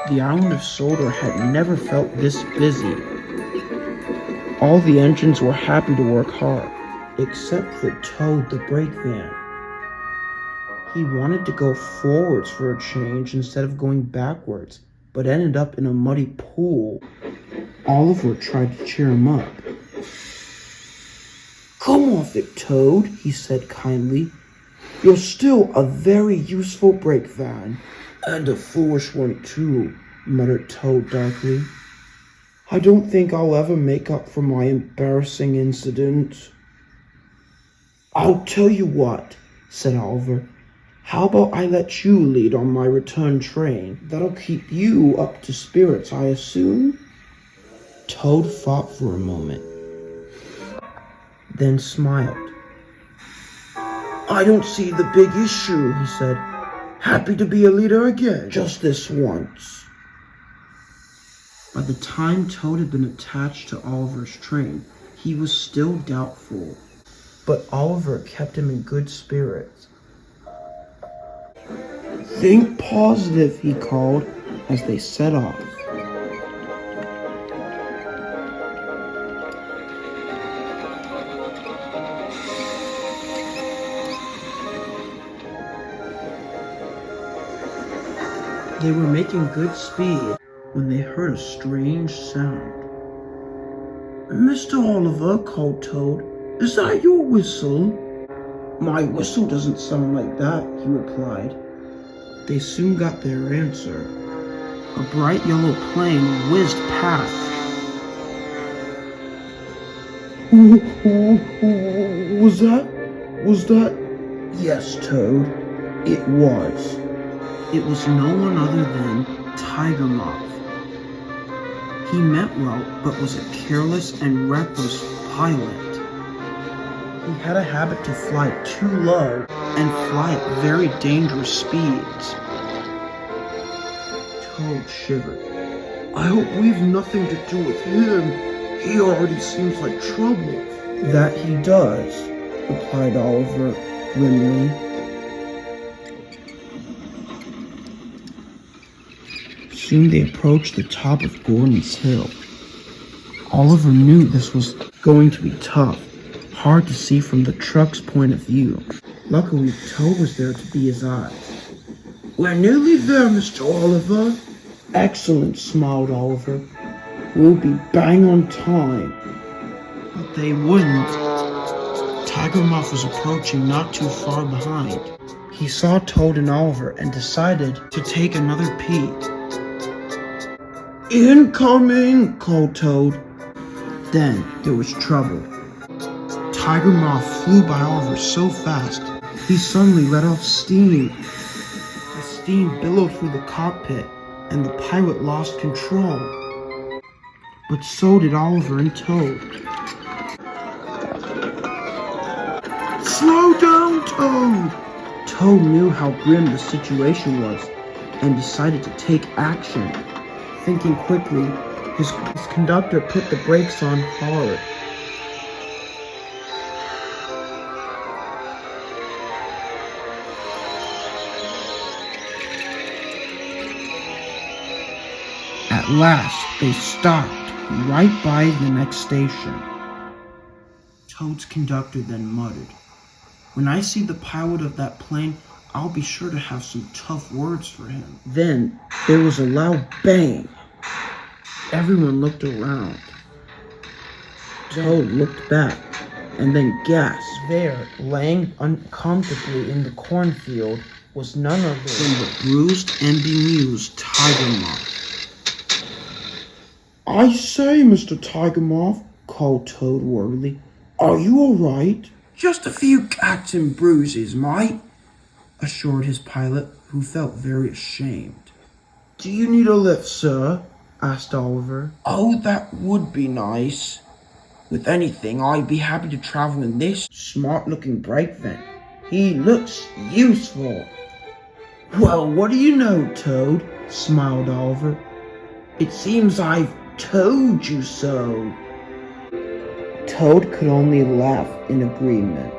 The island of Solder had never felt this busy. All the engines were happy to work hard, except for Toad the brake van. He wanted to go forwards for a change instead of going backwards, but ended up in a muddy pool. Oliver tried to cheer him up. "Come off it, Toad," he said kindly. "You're still a very useful brake van." "And a foolish one too," muttered Toad darkly. "I don't think I'll ever make up for my embarrassing incident." "I'll tell you what," said Oliver. "How about I let you lead on my return train? That'll keep you up to spirits, I assume?" Toad thought for a moment, then smiled. "I don't see the big issue," he said. "Happy to be a leader again, just this once." By the time Toad had been attached to Oliver's train, he was still doubtful, but Oliver kept him in good spirits. "Think positive," he called as they set off. They were making good speed when they heard a strange sound. "Mr. Oliver," called Toad, "is that your whistle?" "My whistle doesn't sound like that," he replied. They soon got their answer. A bright yellow plane whizzed past. Was that? Yes, Toad, it was. It was no one other than Tiger Moth. He meant well, but was a careless and reckless pilot. He had a habit to fly too low and fly at very dangerous speeds. Toad shivered. "I hope we've nothing to do with him. He already seems like trouble." "That he does," replied Oliver grimly. Soon they approached the top of Gordon's Hill. Oliver knew this was going to be tough, hard to see from the truck's point of view. Luckily, Toad was there to be his eyes. "We're nearly there, Mr. Oliver." "Excellent," smiled Oliver. "We'll be bang on time." But they wouldn't. Tiger Moth was approaching not too far behind. He saw Toad and Oliver and decided to take another peek. "Incoming!" called Toad. Then there was trouble. Tiger Moth flew by Oliver so fast, he suddenly let off steam. The steam billowed through the cockpit, and the pilot lost control. But so did Oliver and Toad. "Slow down, Toad!" Toad knew how grim the situation was, and decided to take action. Thinking quickly, his conductor put the brakes on hard. At last, they stopped right by the next station. Toad's conductor then muttered, "When I see the pilot of that plane, I'll be sure to have some tough words for him." Then there was a loud bang. Everyone looked around. Toad looked back and then gasped. There, laying uncomfortably in the cornfield, was none other than the bruised and bemused Tiger Moth. "I say, Mr. Tiger Moth," called Toad worriedly, "are you all right?" "Just a few cuts and bruises, mate," assured his pilot, who felt very ashamed. "Do you need a lift, sir?" asked Oliver. "Oh, that would be nice. With anything, I'd be happy to travel in this smart-looking brake van. He looks useful." "Well, what do you know, Toad?" smiled Oliver. "It seems I've told you so." Toad could only laugh in agreement.